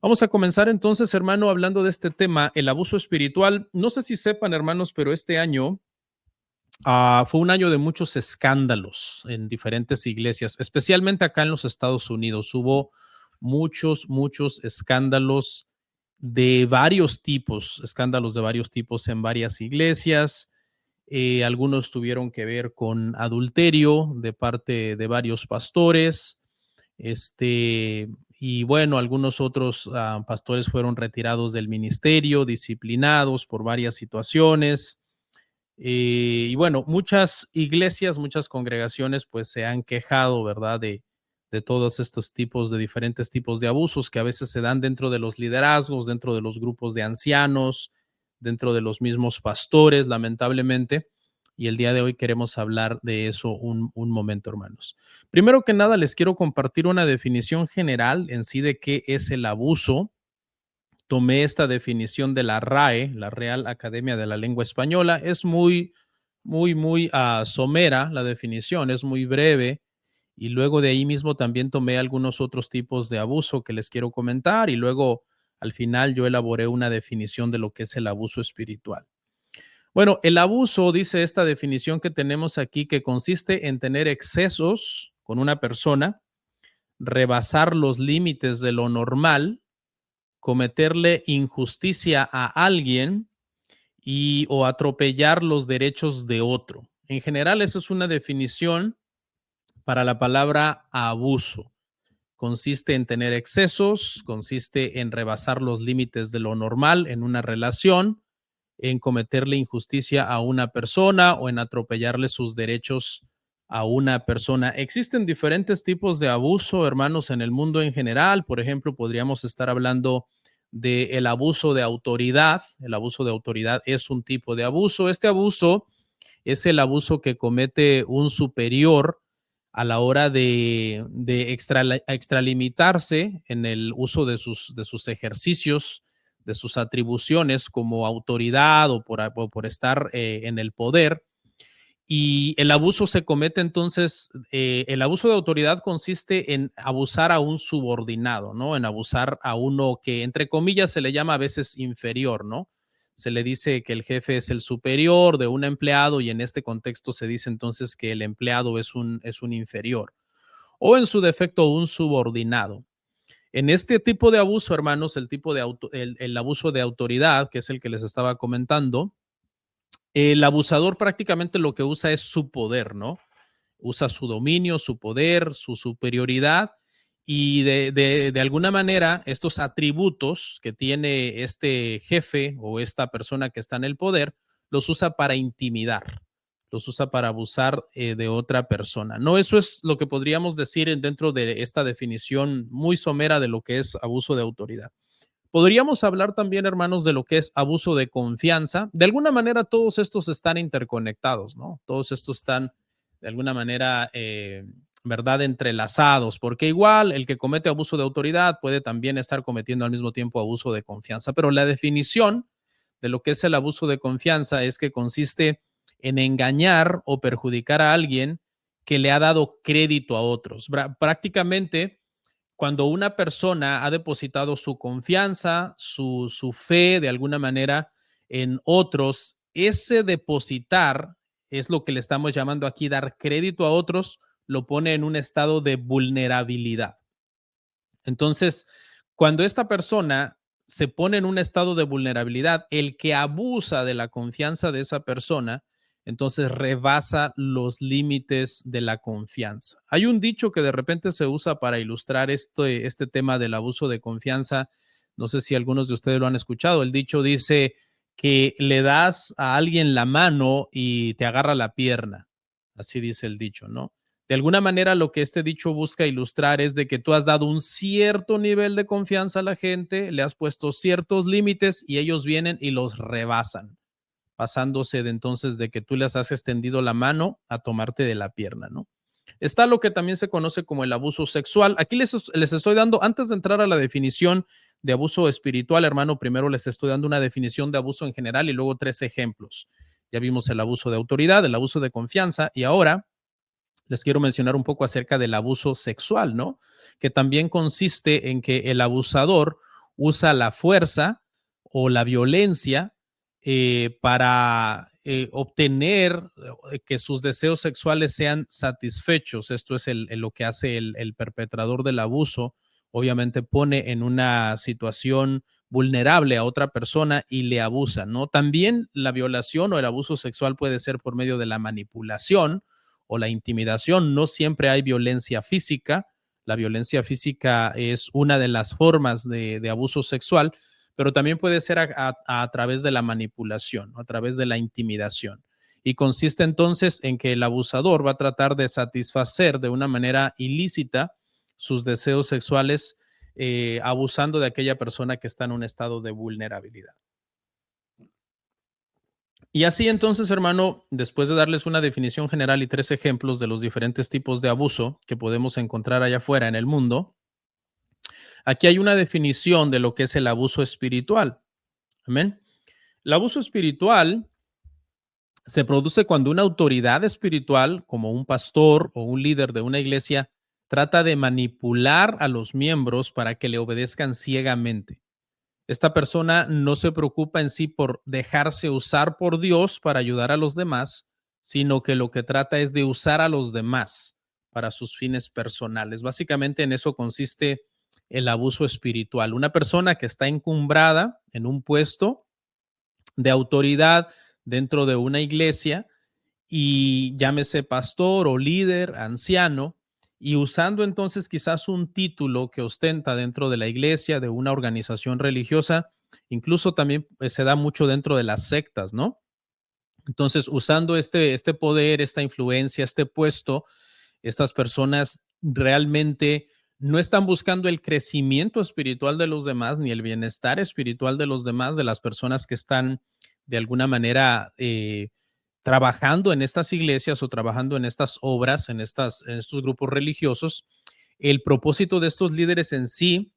Vamos a comenzar entonces, hermano, hablando de este tema, el abuso espiritual. No sé si sepan, hermanos, pero este año fue un año de muchos escándalos en diferentes iglesias, especialmente acá en los Estados Unidos. Hubo muchos escándalos escándalos de varios tipos en varias iglesias. Algunos tuvieron que ver con adulterio de parte de varios pastores. Y bueno, algunos otros pastores fueron retirados del ministerio, disciplinados por varias situaciones. Y bueno, muchas iglesias, muchas congregaciones, pues se han quejado, ¿verdad? De todos estos tipos, de diferentes tipos de abusos que a veces se dan dentro de los liderazgos, dentro de los grupos de ancianos, dentro de los mismos pastores, lamentablemente. Y el día de hoy queremos hablar de eso un momento, hermanos. Primero que nada, les quiero compartir una definición general en sí de qué es el abuso. Tomé esta definición de la RAE, la Real Academia de la Lengua Española. Es muy somera la definición, es muy breve. Y luego de ahí mismo también tomé algunos otros tipos de abuso que les quiero comentar y luego al final yo elaboré una definición de lo que es el abuso espiritual. Bueno, el abuso, dice esta definición que tenemos aquí, que consiste en tener excesos con una persona, rebasar los límites de lo normal, cometerle injusticia a alguien o atropellar los derechos de otro. En general, esa es una definición para la palabra abuso. Consiste en tener excesos, consiste en rebasar los límites de lo normal en una relación, en cometerle injusticia a una persona o en atropellarle sus derechos a una persona. Existen diferentes tipos de abuso, hermanos, en el mundo en general. Por ejemplo, podríamos estar hablando del abuso de autoridad. El abuso de autoridad es un tipo de abuso. Este abuso es el abuso que comete un superior a la hora de extralimitarse en el uso de sus ejercicios, de sus atribuciones como autoridad o por estar en el poder. Y el abuso se comete entonces, el abuso de autoridad consiste en abusar a un subordinado, ¿no? En abusar a uno que, entre comillas, se le llama a veces inferior, ¿no? Se le dice que el jefe es el superior de un empleado y en este contexto se dice entonces que el empleado es un inferior o en su defecto un subordinado. En este tipo de abuso, hermanos, el abuso de autoridad, que es el que les estaba comentando, el abusador prácticamente lo que usa es su poder, ¿no? Usa su dominio, su poder, su superioridad y de alguna manera estos atributos que tiene este jefe o esta persona que está en el poder, los usa para intimidar, los usa para abusar de otra persona. No, eso es lo que podríamos decir dentro de esta definición muy somera de lo que es abuso de autoridad. Podríamos hablar también, hermanos, de lo que es abuso de confianza. De alguna manera, todos estos están interconectados, ¿no? Todos estos están, de alguna manera, ¿verdad? Entrelazados, porque igual el que comete abuso de autoridad puede también estar cometiendo al mismo tiempo abuso de confianza. Pero la definición de lo que es el abuso de confianza es que consiste en engañar o perjudicar a alguien que le ha dado crédito a otros. Prácticamente cuando una persona ha depositado su confianza, su fe de alguna manera en otros, ese depositar es lo que le estamos llamando aquí dar crédito a otros, lo pone en un estado de vulnerabilidad. Entonces, cuando esta persona se pone en un estado de vulnerabilidad, el que abusa de la confianza de esa persona, entonces rebasa los límites de la confianza. Hay un dicho que de repente se usa para ilustrar este tema del abuso de confianza. No sé si algunos de ustedes lo han escuchado. El dicho dice que le das a alguien la mano y te agarra la pierna. Así dice el dicho, ¿no? De alguna manera lo que este dicho busca ilustrar es de que tú has dado un cierto nivel de confianza a la gente, le has puesto ciertos límites y ellos vienen y los rebasan, pasándose de entonces de que tú les has extendido la mano a tomarte de la pierna, ¿no? Está lo que también se conoce como el abuso sexual. Aquí les estoy dando, antes de entrar a la definición de abuso espiritual, hermano, primero les estoy dando una definición de abuso en general y luego tres ejemplos. Ya vimos el abuso de autoridad, el abuso de confianza y ahora les quiero mencionar un poco acerca del abuso sexual, ¿no? Que también consiste en que el abusador usa la fuerza o la violencia para obtener que sus deseos sexuales sean satisfechos. Esto es lo que hace el perpetrador del abuso. Obviamente pone en una situación vulnerable a otra persona y le abusa, ¿no? También la violación o el abuso sexual puede ser por medio de la manipulación o la intimidación. No siempre hay violencia física. La violencia física es una de las formas de abuso sexual, pero también puede ser a través de la manipulación, a través de la intimidación. Y consiste entonces en que el abusador va a tratar de satisfacer de una manera ilícita sus deseos sexuales, abusando de aquella persona que está en un estado de vulnerabilidad. Y así entonces, hermano, después de darles una definición general y 3 ejemplos de los diferentes tipos de abuso que podemos encontrar allá afuera en el mundo, aquí hay una definición de lo que es el abuso espiritual. Amén. El abuso espiritual se produce cuando una autoridad espiritual, como un pastor o un líder de una iglesia, trata de manipular a los miembros para que le obedezcan ciegamente. Esta persona no se preocupa en sí por dejarse usar por Dios para ayudar a los demás, sino que lo que trata es de usar a los demás para sus fines personales. Básicamente en eso consiste el abuso espiritual. Una persona que está encumbrada en un puesto de autoridad dentro de una iglesia y llámese pastor o líder, anciano, y usando entonces quizás un título que ostenta dentro de la iglesia, de una organización religiosa, incluso también se da mucho dentro de las sectas, ¿no? Entonces, usando este poder, esta influencia, este puesto, estas personas realmente no están buscando el crecimiento espiritual de los demás, ni el bienestar espiritual de los demás, de las personas que están de alguna manera trabajando en estas iglesias o trabajando en estas obras, en estos grupos religiosos. El propósito de estos líderes en sí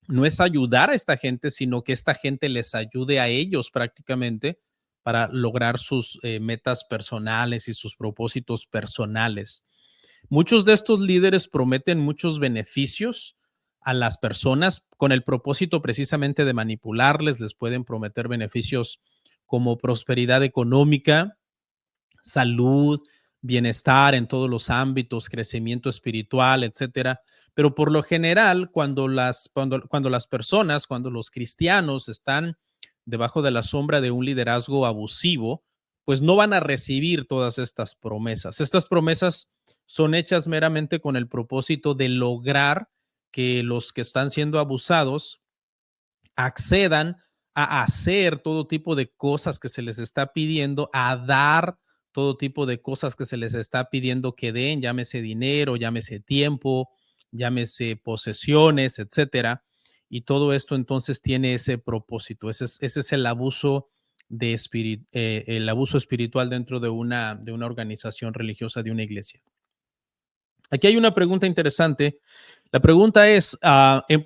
no es ayudar a esta gente, sino que esta gente les ayude a ellos prácticamente para lograr sus metas personales y sus propósitos personales. Muchos de estos líderes prometen muchos beneficios a las personas con el propósito precisamente de manipularles. Les pueden prometer beneficios como prosperidad económica, salud, bienestar en todos los ámbitos, crecimiento espiritual, etcétera. Pero por lo general, cuando las personas, cuando los cristianos están debajo de la sombra de un liderazgo abusivo, pues no van a recibir todas estas promesas. Estas promesas son hechas meramente con el propósito de lograr que los que están siendo abusados accedan a hacer todo tipo de cosas que se les está pidiendo, a dar todo tipo de cosas que se les está pidiendo que den, llámese dinero, llámese tiempo, llámese posesiones, etcétera. Y todo esto entonces tiene ese propósito. Ese es el abuso el abuso espiritual dentro de una organización religiosa, de una iglesia. Aquí hay una pregunta interesante. La pregunta es,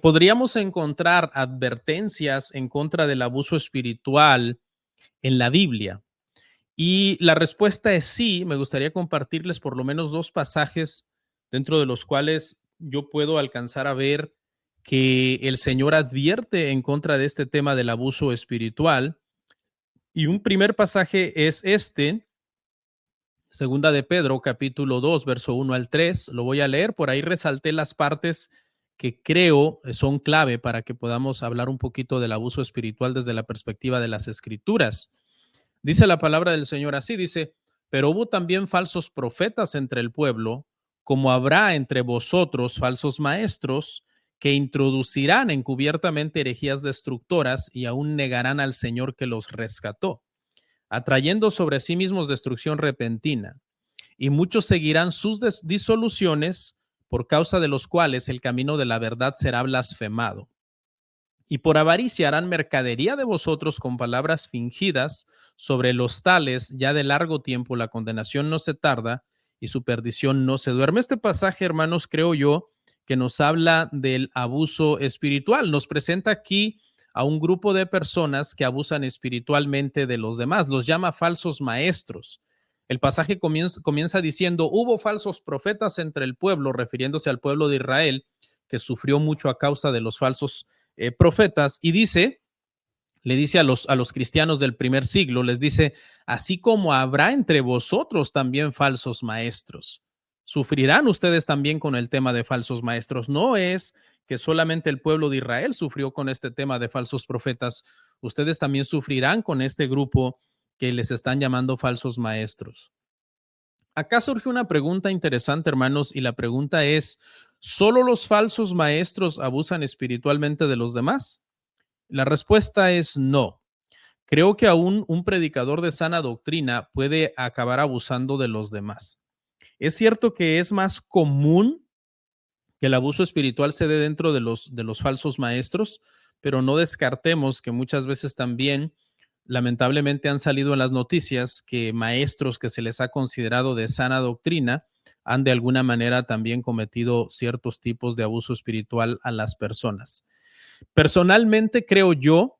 ¿podríamos encontrar advertencias en contra del abuso espiritual en la Biblia? Y la respuesta es sí. Me gustaría compartirles por lo menos 2 pasajes dentro de los cuales yo puedo alcanzar a ver que el Señor advierte en contra de este tema del abuso espiritual. Y un primer pasaje es este, Segunda de Pedro, capítulo 2, verso 1 al 3. Lo voy a leer. Por ahí resalté las partes que creo son clave para que podamos hablar un poquito del abuso espiritual desde la perspectiva de las Escrituras. Dice la palabra del Señor así, dice, pero hubo también falsos profetas entre el pueblo, como habrá entre vosotros falsos maestros que introducirán encubiertamente herejías destructoras y aún negarán al Señor que los rescató, atrayendo sobre sí mismos destrucción repentina. Y muchos seguirán sus disoluciones, por causa de los cuales el camino de la verdad será blasfemado. Y por avaricia harán mercadería de vosotros con palabras fingidas. Sobre los tales, ya de largo tiempo, la condenación no se tarda y su perdición no se duerme. Este pasaje, hermanos, creo yo, que nos habla del abuso espiritual. Nos presenta aquí a un grupo de personas que abusan espiritualmente de los demás. Los llama falsos maestros. El pasaje comienza diciendo, hubo falsos profetas entre el pueblo, refiriéndose al pueblo de Israel, que sufrió mucho a causa de los falsos profetas, y le dice a los cristianos del primer siglo, les dice, así como habrá entre vosotros también falsos maestros. Sufrirán ustedes también con el tema de falsos maestros. No es que solamente el pueblo de Israel sufrió con este tema de falsos profetas. Ustedes también sufrirán con este grupo que les están llamando falsos maestros. Acá surge una pregunta interesante, hermanos, y la pregunta es, ¿solo los falsos maestros abusan espiritualmente de los demás? La respuesta es no. Creo que aún un predicador de sana doctrina puede acabar abusando de los demás. Es cierto que es más común que el abuso espiritual se dé dentro de los falsos maestros, pero no descartemos que muchas veces también, lamentablemente, han salido en las noticias que maestros que se les ha considerado de sana doctrina han de alguna manera también cometido ciertos tipos de abuso espiritual a las personas. Personalmente creo yo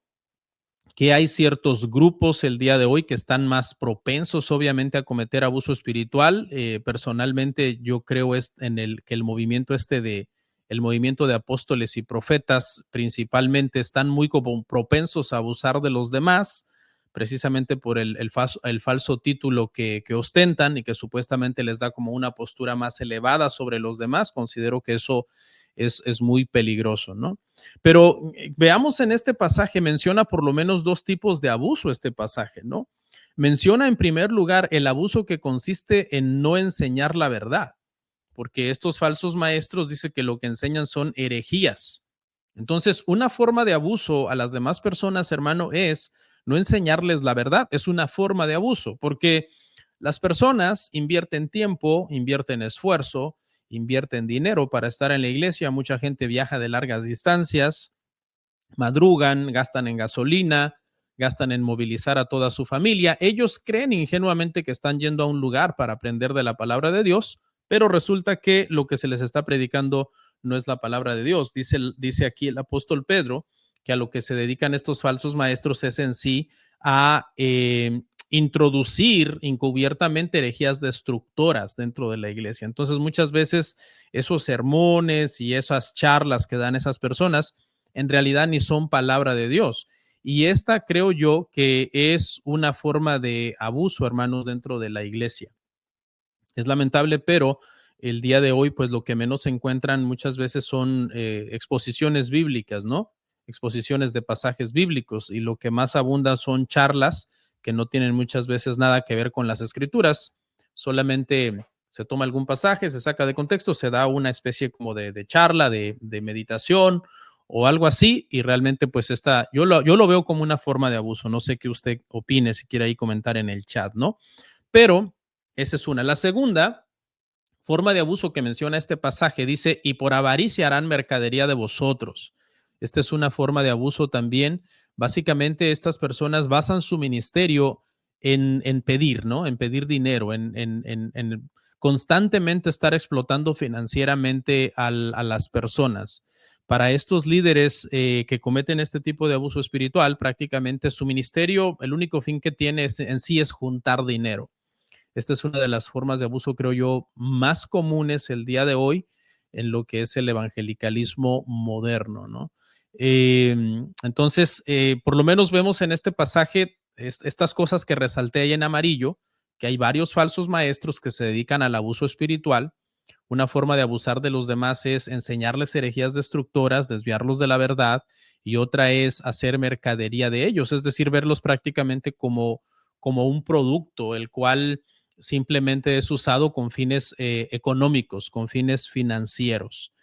que hay ciertos grupos el día de hoy que están más propensos, obviamente, a cometer abuso espiritual. Personalmente, yo creo que el movimiento el movimiento de apóstoles y profetas principalmente están muy como propensos a abusar de los demás, precisamente por el falso título que ostentan y que supuestamente les da como una postura más elevada sobre los demás. Considero que eso es muy peligroso, ¿no? Pero veamos en este pasaje, menciona por lo menos dos tipos de abuso este pasaje, ¿no? Menciona en primer lugar el abuso que consiste en no enseñar la verdad, porque estos falsos maestros dice que lo que enseñan son herejías. Entonces, una forma de abuso a las demás personas, hermano, es no enseñarles la verdad. Es una forma de abuso, porque las personas invierten tiempo, invierten esfuerzo, invierten dinero para estar en la iglesia. Mucha gente viaja de largas distancias, madrugan, gastan en gasolina, gastan en movilizar a toda su familia. Ellos creen ingenuamente que están yendo a un lugar para aprender de la palabra de Dios, pero resulta que lo que se les está predicando no es la palabra de Dios. Dice aquí el apóstol Pedro que a lo que se dedican estos falsos maestros es en sí a introducir encubiertamente herejías destructoras dentro de la iglesia. Entonces, muchas veces esos sermones y esas charlas que dan esas personas en realidad ni son palabra de Dios. Y esta creo yo que es una forma de abuso, hermanos, dentro de la iglesia. Es lamentable, pero el día de hoy, pues lo que menos se encuentran muchas veces son exposiciones bíblicas, ¿no? Exposiciones de pasajes bíblicos, y lo que más abunda son charlas que no tienen muchas veces nada que ver con las escrituras. Solamente se toma algún pasaje, se saca de contexto, se da una especie como de charla, de meditación o algo así, y realmente pues yo lo veo como una forma de abuso. No sé qué usted opine, si quiere ahí comentar en el chat, ¿no? Pero esa es una. La segunda forma de abuso que menciona este pasaje dice, y por avaricia harán mercadería de vosotros. Esta es una forma de abuso también. Básicamente estas personas basan su ministerio en pedir, ¿no? En pedir dinero, en constantemente estar explotando financieramente a las personas. Para estos líderes que cometen este tipo de abuso espiritual, prácticamente su ministerio, el único fin que tiene en sí es juntar dinero. Esta es una de las formas de abuso, creo yo, más comunes el día de hoy en lo que es el evangelicalismo moderno, ¿no? Entonces, por lo menos vemos en este pasaje estas cosas que resalté ahí en amarillo, que hay varios falsos maestros que se dedican al abuso espiritual. Una forma de abusar de los demás es enseñarles herejías destructoras, desviarlos de la verdad, y otra es hacer mercadería de ellos, es decir, verlos prácticamente como un producto, el cual simplemente es usado con fines económicos, con fines financieros.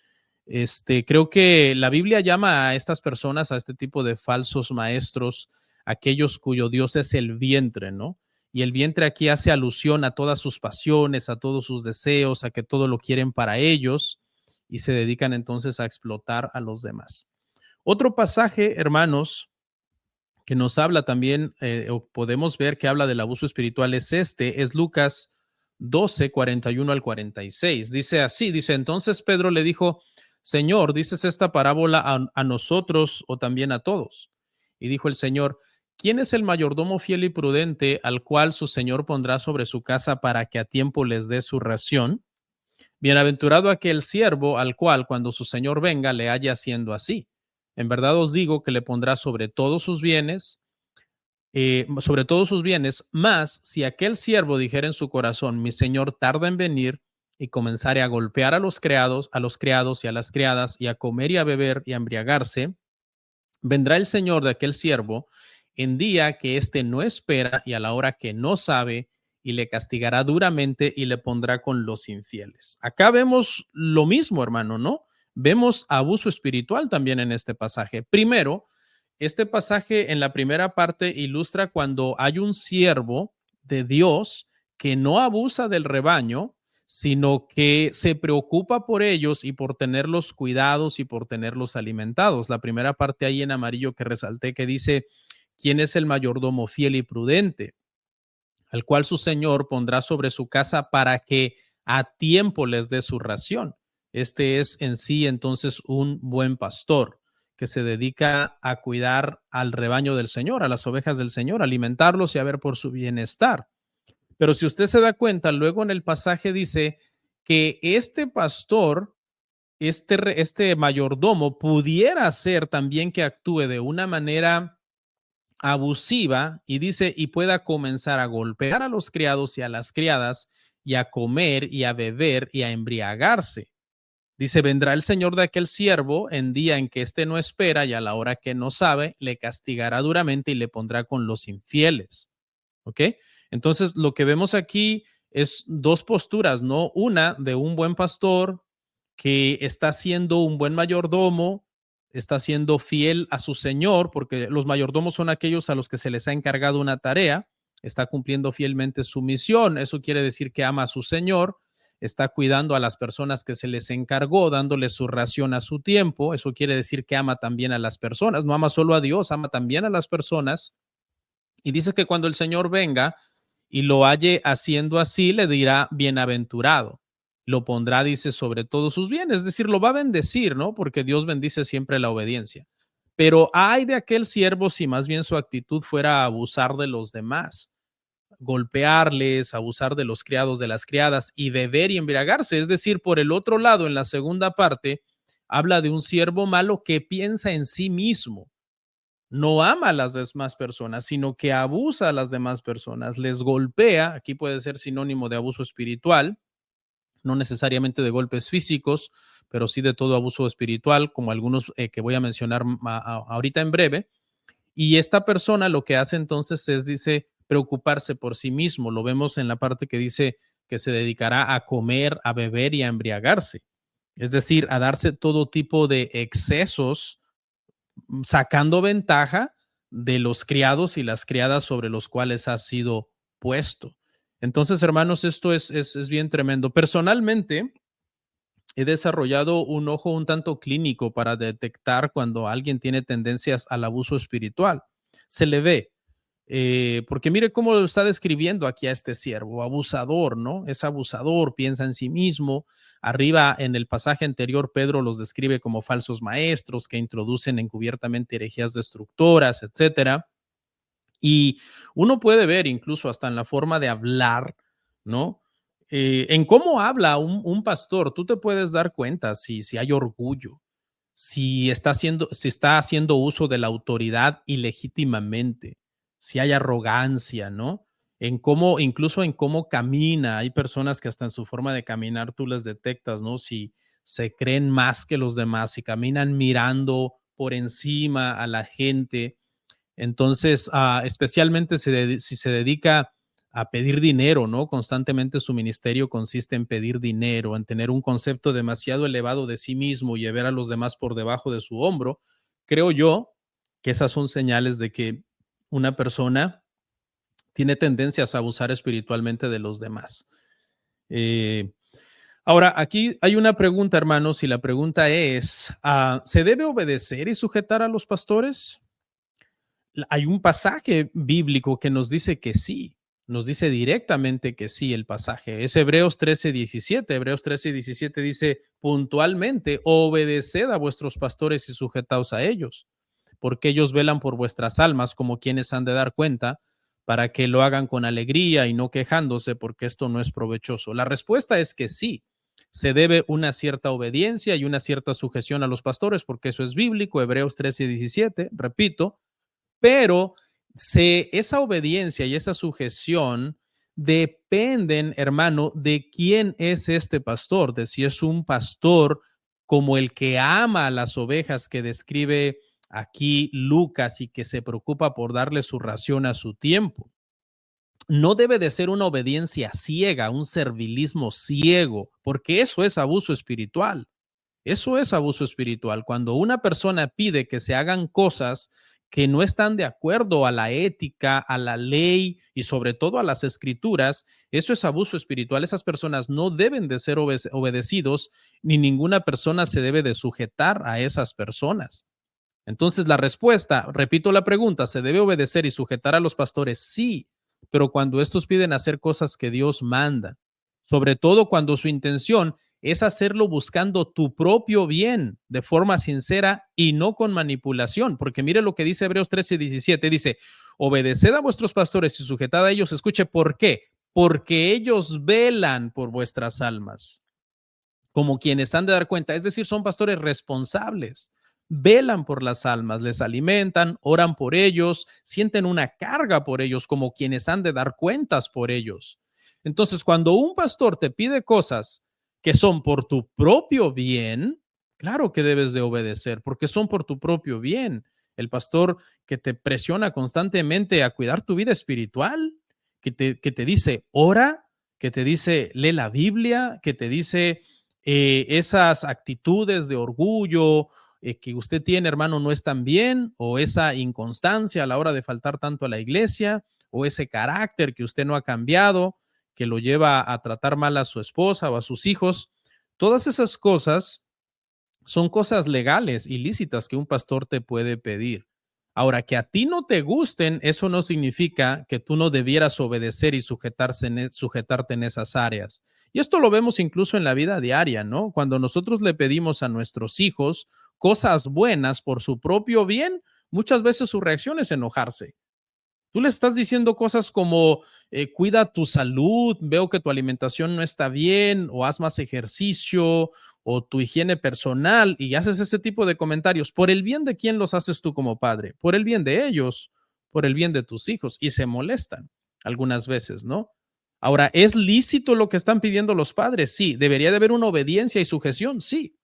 Creo que la Biblia llama a estas personas, a este tipo de falsos maestros, aquellos cuyo Dios es el vientre, ¿no? Y el vientre aquí hace alusión a todas sus pasiones, a todos sus deseos, a que todo lo quieren para ellos y se dedican entonces a explotar a los demás. Otro pasaje, hermanos, que nos habla también, o podemos ver que habla del abuso espiritual, es Lucas 12:41 al 46. Dice así, dice, entonces Pedro le dijo, Señor, ¿dices esta parábola a nosotros o también a todos? Y dijo el Señor, ¿quién es el mayordomo fiel y prudente al cual su Señor pondrá sobre su casa para que a tiempo les dé su ración? Bienaventurado aquel siervo al cual cuando su Señor venga le haya haciendo así. En verdad os digo que le pondrá sobre todos sus bienes, mas si aquel siervo dijera en su corazón, mi señor tarda en venir, y comenzare a golpear a los criados y a las criadas, y a comer y a beber y a embriagarse, vendrá el señor de aquel siervo en día que éste no espera y a la hora que no sabe, y le castigará duramente y le pondrá con los infieles. Acá vemos lo mismo, hermano, ¿no? Vemos abuso espiritual también en este pasaje. Primero, este pasaje en la primera parte ilustra cuando hay un siervo de Dios que no abusa del rebaño, sino que se preocupa por ellos y por tenerlos cuidados y por tenerlos alimentados. La primera parte ahí en amarillo que resalté que dice, ¿quién es el mayordomo fiel y prudente, al cual su señor pondrá sobre su casa para que a tiempo les dé su ración? Este es en sí entonces un buen pastor que se dedica a cuidar al rebaño del Señor, a las ovejas del Señor, alimentarlos y a ver por su bienestar. Pero si usted se da cuenta, luego en el pasaje dice que este pastor, este mayordomo, pudiera ser también que actúe de una manera abusiva y dice, y pueda comenzar a golpear a los criados y a las criadas y a comer y a beber y a embriagarse. Dice, vendrá el señor de aquel siervo en día en que éste no espera y a la hora que no sabe, le castigará duramente y le pondrá con los infieles. ¿Ok? Entonces, lo que vemos aquí es dos posturas, ¿no? Una de un buen pastor que está siendo un buen mayordomo, está siendo fiel a su señor, porque los mayordomos son aquellos a los que se les ha encargado una tarea, está cumpliendo fielmente su misión. Eso quiere decir que ama a su señor, está cuidando a las personas que se les encargó, dándoles su ración a su tiempo. Eso quiere decir que ama también a las personas, no ama solo a Dios, ama también a las personas. Y dice que cuando el Señor venga y lo halle haciendo así, le dirá bienaventurado. Lo pondrá, dice, sobre todos sus bienes, es decir, lo va a bendecir, ¿no? Porque Dios bendice siempre la obediencia. Pero hay de aquel siervo si más bien su actitud fuera a abusar de los demás, golpearles, abusar de los criados, de las criadas y beber y embriagarse. Es decir, por el otro lado, en la segunda parte, habla de un siervo malo que piensa en sí mismo, no ama a las demás personas, sino que abusa a las demás personas, les golpea. Aquí puede ser sinónimo de abuso espiritual, no necesariamente de golpes físicos, pero sí de todo abuso espiritual, como algunos que voy a mencionar ahorita en breve. Y esta persona lo que hace entonces es, dice, preocuparse por sí mismo. Lo vemos en la parte que dice que se dedicará a comer, a beber y a embriagarse. Es decir, a darse todo tipo de excesos, sacando ventaja de los criados y las criadas sobre los cuales ha sido puesto. Entonces, hermanos, esto es bien tremendo. Personalmente, he desarrollado un ojo un tanto clínico para detectar cuando alguien tiene tendencias al abuso espiritual. Se le ve, porque mire cómo lo está describiendo aquí a este siervo, abusador, ¿no? Es abusador, piensa en sí mismo. Arriba en el pasaje anterior, Pedro los describe como falsos maestros que introducen encubiertamente herejías destructoras, etcétera. Y uno puede ver incluso hasta en la forma de hablar, ¿no? En cómo habla un pastor, tú te puedes dar cuenta si hay orgullo, si está haciendo uso de la autoridad ilegítimamente, si hay arrogancia, ¿no? En cómo, incluso en cómo camina, hay personas que hasta en su forma de caminar tú les detectas, ¿no? Si se creen más que los demás, si caminan mirando por encima a la gente. Entonces, especialmente si se dedica a pedir dinero, ¿no? Constantemente su ministerio consiste en pedir dinero, en tener un concepto demasiado elevado de sí mismo y ver a los demás por debajo de su hombro. Creo yo que esas son señales de que una persona tiene tendencias a abusar espiritualmente de los demás. Eh, Ahora, aquí hay una pregunta, hermanos, y la pregunta es, ¿se debe obedecer y sujetar a los pastores? Hay un pasaje bíblico que nos dice que sí, nos dice directamente que sí el pasaje. Es Hebreos 13:17. Hebreos 13:17 dice puntualmente, obedeced a vuestros pastores y sujetaos a ellos, porque ellos velan por vuestras almas como quienes han de dar cuenta, para que lo hagan con alegría y no quejándose, porque esto no es provechoso. La respuesta es que sí. se debe una cierta obediencia y una cierta sujeción a los pastores, porque eso es bíblico, Hebreos 13:17, repito, pero esa obediencia y esa sujeción dependen, hermano, de quién es este pastor, de si es un pastor como el que ama a las ovejas que describe aquí Lucas y que se preocupa por darle su ración a su tiempo. No debe de ser una obediencia ciega, un servilismo ciego, porque eso es abuso espiritual. Eso es abuso espiritual. Cuando una persona pide que se hagan cosas que no están de acuerdo a la ética, a la ley y sobre todo a las escrituras, eso es abuso espiritual. Esas personas no deben de ser obedecidos, ni ninguna persona se debe de sujetar a esas personas. Entonces, la respuesta, repito la pregunta, ¿se debe obedecer y sujetar a los pastores? Sí, pero cuando estos piden hacer cosas que Dios manda, sobre todo cuando su intención es hacerlo buscando tu propio bien de forma sincera y no con manipulación, porque mire lo que dice Hebreos 13:17, dice, obedeced a vuestros pastores y sujetad a ellos, escuche, ¿por qué? Porque ellos velan por vuestras almas como quienes han de dar cuenta, es decir, son pastores responsables, velan por las almas, les alimentan, oran por ellos, sienten una carga por ellos, como quienes han de dar cuentas por ellos. Entonces, cuando un pastor te pide cosas que son por tu propio bien, claro que debes de obedecer, porque son por tu propio bien. El pastor que te presiona constantemente a cuidar tu vida espiritual, que te dice, ora, que te dice, lee la Biblia, que te dice, esas actitudes de orgullo que usted tiene, hermano, no están bien, o esa inconstancia a la hora de faltar tanto a la iglesia, o ese carácter que usted no ha cambiado, que lo lleva a tratar mal a su esposa o a sus hijos. Todas esas cosas son cosas legales, ilícitas que un pastor te puede pedir. Ahora, que a ti no te gusten, eso no significa que tú no debieras obedecer y sujetarte en esas áreas. Y esto lo vemos incluso en la vida diaria, ¿no? Cuando nosotros le pedimos a nuestros hijos cosas buenas por su propio bien, muchas veces su reacción es enojarse. Tú le estás diciendo cosas como, cuida tu salud, veo que tu alimentación no está bien, o haz más ejercicio, o tu higiene personal, y haces ese tipo de comentarios. ¿Por el bien de quién los haces tú como padre? Por el bien de ellos, por el bien de tus hijos, y se molestan algunas veces, ¿no? Ahora, ¿es lícito lo que están pidiendo los padres? Sí. ¿Debería de haber una obediencia y sujeción? Sí.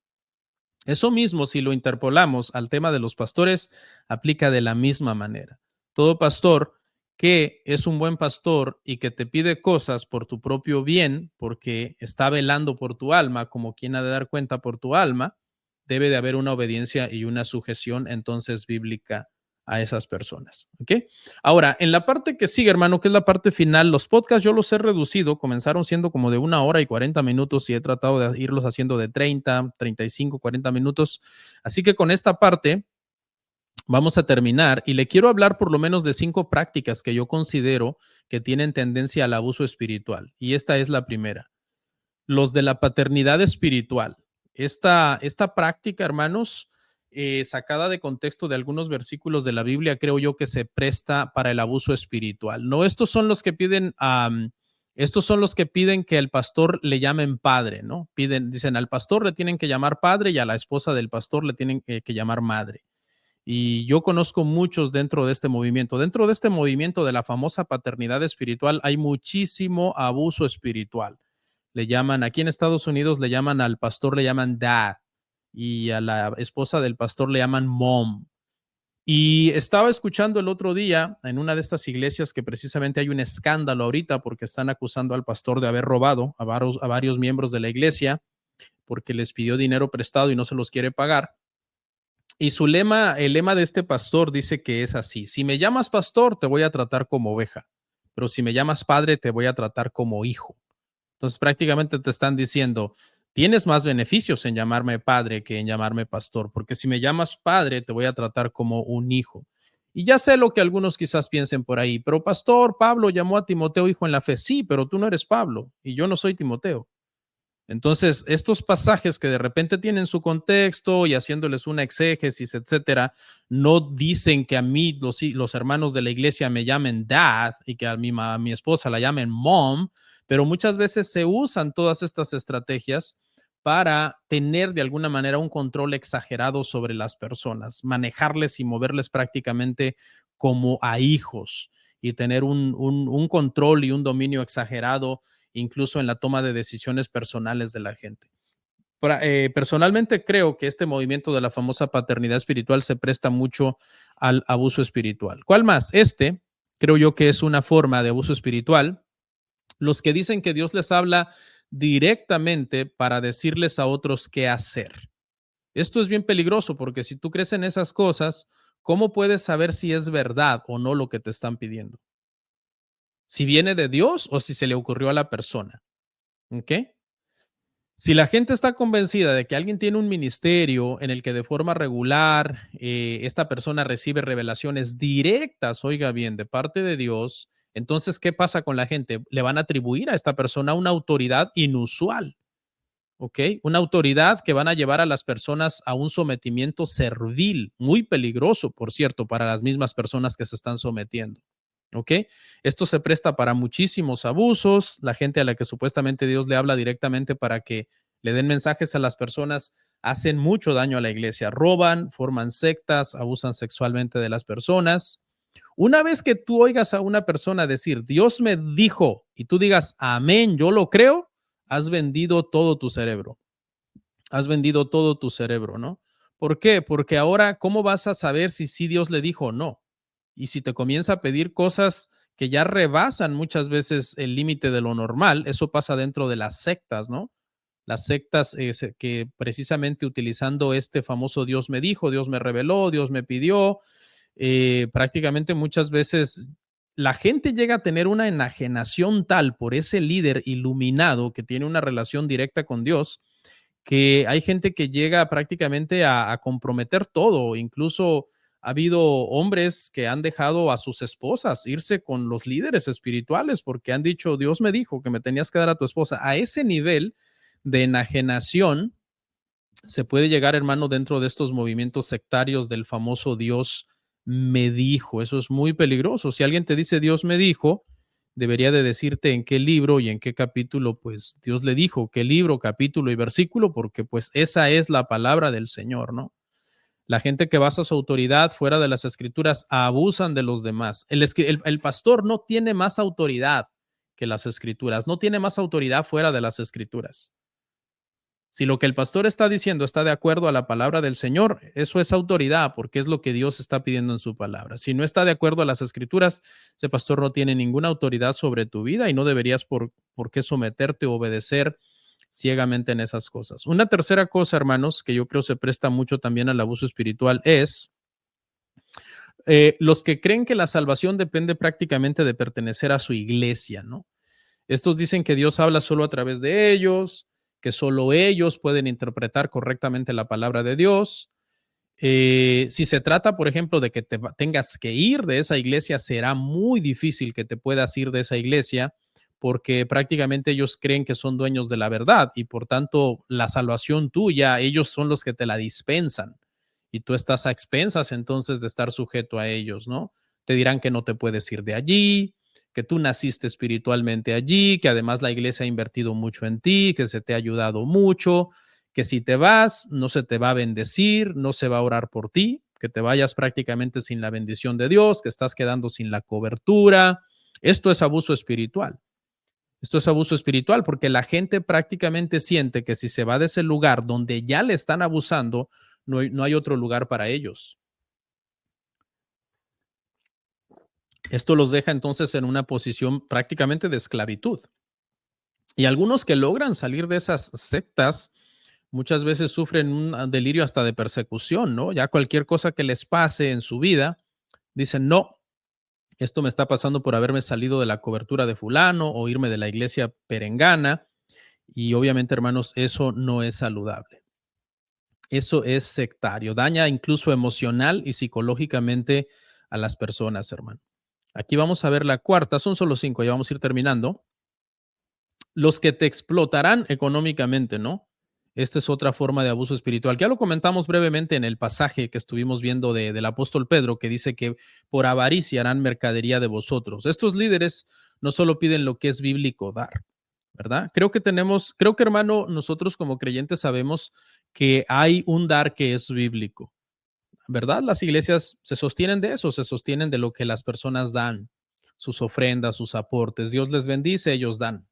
Eso mismo, si lo interpolamos al tema de los pastores, aplica de la misma manera. Todo pastor que es un buen pastor y que te pide cosas por tu propio bien, porque está velando por tu alma, como quien ha de dar cuenta por tu alma, debe de haber una obediencia y una sujeción entonces bíblica a esas personas. ¿Ok? Ahora, en la parte que sigue, hermano, que es la parte final, los podcasts yo los he reducido, comenzaron siendo como de 1 hora y 40 minutos y he tratado de irlos haciendo de 30, 35, 40 minutos. Así que con esta parte vamos a terminar y le quiero hablar por lo menos de 5 prácticas que yo considero que tienen tendencia al abuso espiritual. Y esta es la primera, los de la paternidad espiritual. Esta práctica, hermanos, sacada de contexto de algunos versículos de la Biblia, creo yo que se presta para el abuso espiritual. No, estos son los que piden, estos son los que piden que el pastor le llamen padre, ¿no? Dicen al pastor le tienen que llamar padre y a la esposa del pastor le tienen que llamar madre. Y yo conozco muchos dentro de este movimiento. Dentro de este movimiento de la famosa paternidad espiritual hay muchísimo abuso espiritual. Le llaman, aquí en Estados Unidos le llaman al pastor, le llaman dad, y a la esposa del pastor le llaman mom. Y estaba escuchando el otro día en una de estas iglesias que precisamente hay un escándalo ahorita porque están acusando al pastor de haber robado a varios miembros de la iglesia porque les pidió dinero prestado y no se los quiere pagar. Y el lema de este pastor dice que es así: si me llamas pastor, te voy a tratar como oveja, pero si me llamas padre, te voy a tratar como hijo. Entonces prácticamente te están diciendo, tienes más beneficios en llamarme padre que en llamarme pastor, porque si me llamas padre, te voy a tratar como un hijo. Y ya sé lo que algunos quizás piensen por ahí, pero pastor, Pablo llamó a Timoteo hijo en la fe. Sí, pero tú no eres Pablo y yo no soy Timoteo. Entonces, estos pasajes que de repente tienen su contexto y haciéndoles una exégesis, etcétera, no dicen que a mí los hermanos de la iglesia me llamen dad y que a mi esposa la llamen mom, pero muchas veces se usan todas estas estrategias para tener de alguna manera un control exagerado sobre las personas, manejarles y moverles prácticamente como a hijos y tener un control y un dominio exagerado incluso en la toma de decisiones personales de la gente. Personalmente creo que este movimiento de la famosa paternidad espiritual se presta mucho al abuso espiritual. ¿Cuál más? Creo yo que es una forma de abuso espiritual. Los que dicen que Dios les habla directamente para decirles a otros qué hacer. Esto es bien peligroso porque si tú crees en esas cosas, ¿cómo puedes saber si es verdad o no lo que te están pidiendo? Si viene de Dios o si se le ocurrió a la persona. ¿Ok? Si la gente está convencida de que alguien tiene un ministerio en el que de forma regular esta persona recibe revelaciones directas, oiga bien, de parte de Dios, entonces, ¿qué pasa con la gente? Le van a atribuir a esta persona una autoridad inusual, ¿ok? Una autoridad que van a llevar a las personas a un sometimiento servil, muy peligroso, por cierto, para las mismas personas que se están sometiendo. ¿Ok? Esto se presta para muchísimos abusos. La gente a la que supuestamente Dios le habla directamente para que le den mensajes a las personas hacen mucho daño a la iglesia. Roban, forman sectas, abusan sexualmente de las personas. Una vez que tú oigas a una persona decir, Dios me dijo, y tú digas, amén, yo lo creo, has vendido todo tu cerebro. Has vendido todo tu cerebro, ¿no? ¿Por qué? Porque ahora, ¿cómo vas a saber si sí Dios le dijo o no? Y si te comienza a pedir cosas que ya rebasan muchas veces el límite de lo normal, eso pasa dentro de las sectas, ¿no? Las sectas que precisamente utilizando este famoso Dios me dijo, Dios me reveló, Dios me pidió, prácticamente muchas veces la gente llega a tener una enajenación tal por ese líder iluminado que tiene una relación directa con Dios, que hay gente que llega prácticamente a comprometer todo, incluso ha habido hombres que han dejado a sus esposas irse con los líderes espirituales porque han dicho, Dios me dijo que me tenías que dar a tu esposa. A ese nivel de enajenación se puede llegar, hermano, dentro de estos movimientos sectarios del famoso Dios me dijo. Eso es muy peligroso. Si alguien te dice Dios me dijo, debería de decirte en qué libro y en qué capítulo, pues Dios le dijo, qué libro, capítulo y versículo, porque pues esa es la palabra del Señor, ¿no? La gente que basa su autoridad fuera de las escrituras abusan de los demás. El pastor no tiene más autoridad que las escrituras, no tiene más autoridad fuera de las escrituras. Si lo que el pastor está diciendo está de acuerdo a la palabra del Señor, eso es autoridad porque es lo que Dios está pidiendo en su palabra. Si no está de acuerdo a las escrituras, ese pastor no tiene ninguna autoridad sobre tu vida y no deberías por qué someterte o obedecer ciegamente en esas cosas. Una tercera cosa, hermanos, que yo creo se presta mucho también al abuso espiritual es los que creen que la salvación depende prácticamente de pertenecer a su iglesia, ¿no? Estos dicen que Dios habla solo a través de ellos, que solo ellos pueden interpretar correctamente la palabra de Dios. Si se trata, por ejemplo, de que tengas que ir de esa iglesia, será muy difícil que te puedas ir de esa iglesia porque prácticamente ellos creen que son dueños de la verdad y por tanto la salvación tuya, ellos son los que te la dispensan y tú estás a expensas entonces de estar sujeto a ellos, ¿no? Te dirán que no te puedes ir de allí, que tú naciste espiritualmente allí, que además la iglesia ha invertido mucho en ti, que se te ha ayudado mucho, que si te vas, no se te va a bendecir, no se va a orar por ti, que te vayas prácticamente sin la bendición de Dios, que estás quedando sin la cobertura. Esto es abuso espiritual. Esto es abuso espiritual porque la gente prácticamente siente que si se va de ese lugar donde ya le están abusando, no hay otro lugar para ellos. Esto los deja entonces en una posición prácticamente de esclavitud. Y algunos que logran salir de esas sectas muchas veces sufren un delirio hasta de persecución, ¿no? Ya cualquier cosa que les pase en su vida, dicen, no, esto me está pasando por haberme salido de la cobertura de fulano o irme de la iglesia perengana. Y obviamente, hermanos, eso no es saludable. Eso es sectario, daña incluso emocional y psicológicamente a las personas, hermano. Aquí vamos a ver la cuarta, son solo cinco, ya vamos a ir terminando. Los que te explotarán económicamente, ¿no? Esta es otra forma de abuso espiritual. Ya lo comentamos brevemente en el pasaje que estuvimos viendo del apóstol Pedro, que dice que por avaricia harán mercadería de vosotros. Estos líderes no solo piden lo que es bíblico dar, ¿verdad? Creo que hermano, nosotros como creyentes sabemos que hay un dar que es bíblico, ¿verdad? Las iglesias se sostienen de eso, se sostienen de lo que las personas dan, sus ofrendas, sus aportes. Dios les bendice, ellos dan.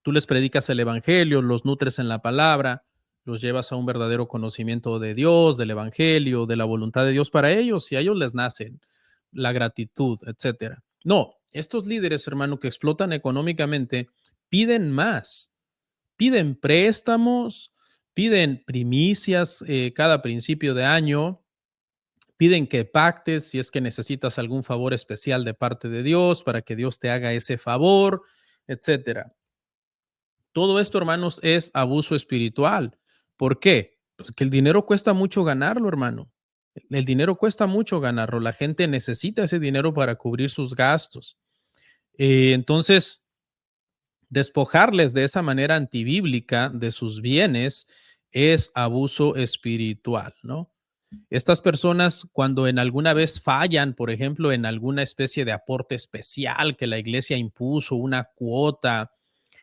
Tú les predicas el evangelio, los nutres en la palabra, los llevas a un verdadero conocimiento de Dios, del evangelio, de la voluntad de Dios para ellos y a ellos les nace la gratitud, etcétera. No, estos líderes, hermano, que explotan económicamente, piden más, piden préstamos, piden primicias cada principio de año, piden que pactes si es que necesitas algún favor especial de parte de Dios para que Dios te haga ese favor, etcétera. Todo esto, hermanos, es abuso espiritual. ¿Por qué? Pues que el dinero cuesta mucho ganarlo, hermano. El dinero cuesta mucho ganarlo. La gente necesita ese dinero para cubrir sus gastos. Entonces, despojarles de esa manera antibíblica de sus bienes es abuso espiritual, ¿no? Estas personas, cuando en alguna vez fallan, por ejemplo, en alguna especie de aporte especial que la iglesia impuso, una cuota,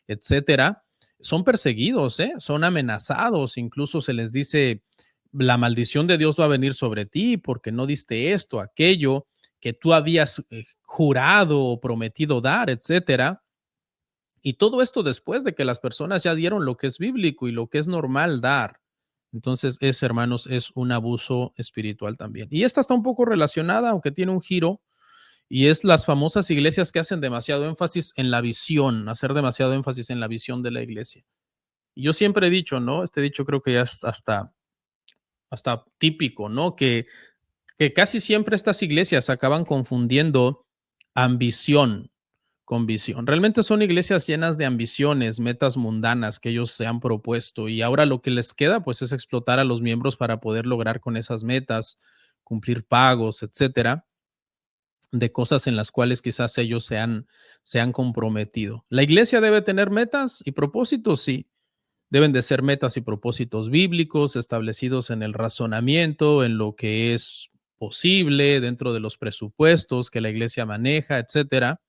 etcétera, son perseguidos, ¿eh? Son amenazados, incluso se les dice, la maldición de Dios va a venir sobre ti porque no diste esto, aquello que tú habías jurado o prometido dar, etcétera. Y todo esto después de que las personas ya dieron lo que es bíblico y lo que es normal dar. Entonces, hermanos, es un abuso espiritual también. Y esta está un poco relacionada, aunque tiene un giro, y es las famosas iglesias que hacen demasiado énfasis en la visión, hacer demasiado énfasis en la visión de la iglesia. Y yo siempre he dicho, ¿no? Este dicho creo que ya es hasta típico, ¿no? Que casi siempre estas iglesias acaban confundiendo ambición con visión. Realmente son iglesias llenas de ambiciones, metas mundanas que ellos se han propuesto y ahora lo que les queda pues es explotar a los miembros para poder lograr con esas metas, cumplir pagos, etcétera, de cosas en las cuales quizás ellos se han comprometido. ¿La iglesia debe tener metas y propósitos? Sí. Deben de ser metas y propósitos bíblicos establecidos en el razonamiento, en lo que es posible dentro de los presupuestos que la iglesia maneja, etcétera.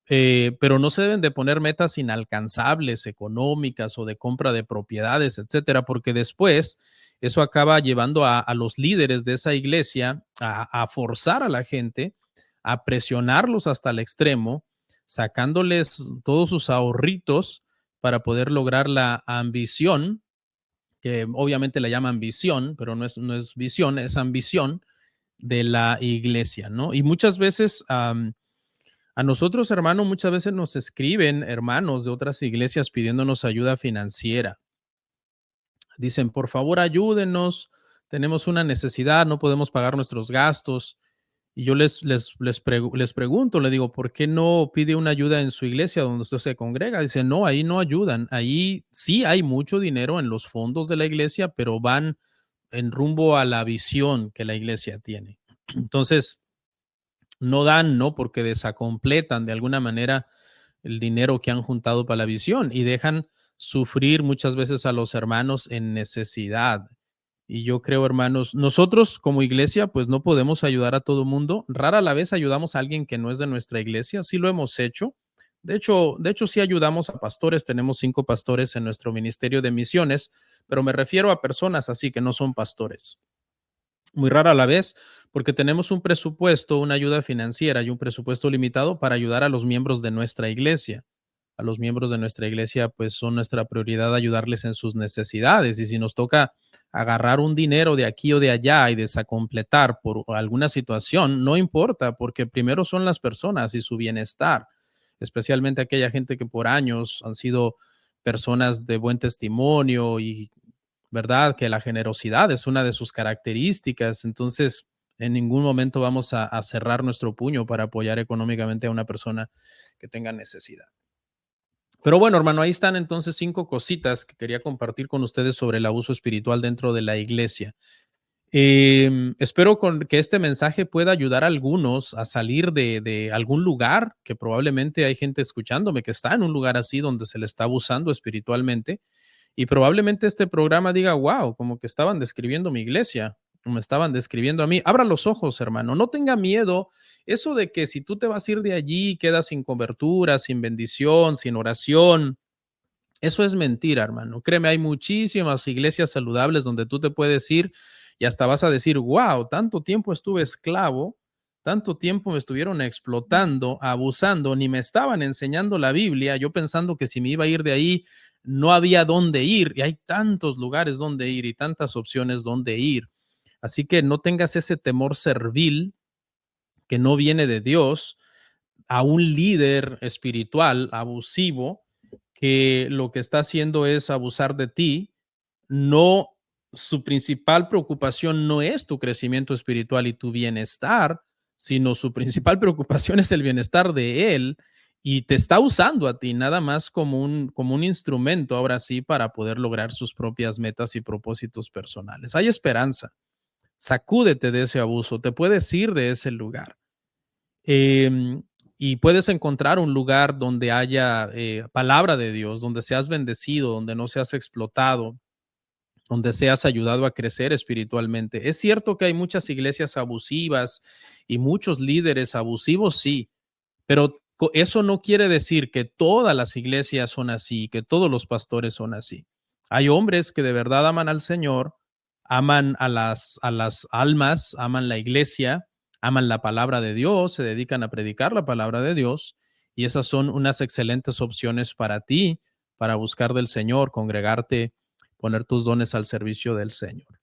Pero no se deben de poner metas inalcanzables, económicas o de compra de propiedades, etcétera, porque después eso acaba llevando a los líderes de esa iglesia a forzar a la gente, a presionarlos hasta el extremo, sacándoles todos sus ahorritos para poder lograr la ambición, que obviamente la llaman visión, pero no es visión, es ambición de la iglesia, ¿no? Y muchas veces a nosotros, hermano, muchas veces nos escriben hermanos de otras iglesias pidiéndonos ayuda financiera. Dicen, por favor, ayúdenos, tenemos una necesidad, no podemos pagar nuestros gastos. Y yo les pregunto, le digo, ¿por qué no pide una ayuda en su iglesia donde usted se congrega? Dice, no, ahí no ayudan. Ahí sí hay mucho dinero en los fondos de la iglesia, pero van en rumbo a la visión que la iglesia tiene. Entonces, no dan, ¿no? Porque desacompletan de alguna manera el dinero que han juntado para la visión y dejan sufrir muchas veces a los hermanos en necesidad. Y yo creo, hermanos, nosotros como iglesia, pues no podemos ayudar a todo mundo. Rara la vez ayudamos a alguien que no es de nuestra iglesia. Sí lo hemos hecho. De hecho, sí ayudamos a pastores. Tenemos 5 pastores en nuestro ministerio de misiones, pero me refiero a personas así que no son pastores. Muy rara a la vez, porque tenemos un presupuesto, una ayuda financiera y un presupuesto limitado para ayudar a los miembros de nuestra iglesia. A los miembros de nuestra iglesia, pues son nuestra prioridad ayudarles en sus necesidades. Y si nos toca agarrar un dinero de aquí o de allá y desacompletar por alguna situación, no importa, porque primero son las personas y su bienestar, especialmente aquella gente que por años han sido personas de buen testimonio y ¿verdad? Que la generosidad es una de sus características. Entonces, en ningún momento vamos a cerrar nuestro puño para apoyar económicamente a una persona que tenga necesidad. Pero bueno, hermano, ahí están entonces 5 cositas que quería compartir con ustedes sobre el abuso espiritual dentro de la iglesia. Espero que este mensaje pueda ayudar a algunos a salir de algún lugar, que probablemente hay gente escuchándome que está en un lugar así donde se le está abusando espiritualmente y probablemente este programa diga, wow, como que estaban describiendo mi iglesia. me estaban describiendo a mí. Abra los ojos, hermano, no tenga miedo. Eso de que si tú te vas a ir de allí, quedas sin cobertura, sin bendición, sin oración, eso es mentira, hermano. Créeme, hay muchísimas iglesias saludables donde tú te puedes ir y hasta vas a decir, wow, tanto tiempo estuve esclavo, tanto tiempo me estuvieron explotando, abusando, ni me estaban enseñando la Biblia, yo pensando que si me iba a ir de ahí no había dónde ir y hay tantos lugares donde ir y tantas opciones donde ir. Así que no tengas ese temor servil que no viene de Dios a un líder espiritual abusivo que lo que está haciendo es abusar de ti. No, su principal preocupación no es tu crecimiento espiritual y tu bienestar, sino su principal preocupación es el bienestar de él y te está usando a ti nada más como un instrumento ahora sí para poder lograr sus propias metas y propósitos personales. Hay esperanza. Sacúdete de ese abuso, te puedes ir de ese lugar. Em, y puedes encontrar un lugar donde haya palabra de Dios, donde seas bendecido, donde no seas explotado, donde seas ayudado a crecer espiritualmente. Es cierto que hay muchas iglesias abusivas y muchos líderes abusivos, sí, pero eso no quiere decir que todas las iglesias son así, que todos los pastores son así. Hay hombres que de verdad aman al Señor, aman a las almas, aman la iglesia, aman la palabra de Dios, se dedican a predicar la palabra de Dios, y esas son unas excelentes opciones para ti, para buscar del Señor, congregarte, poner tus dones al servicio del Señor.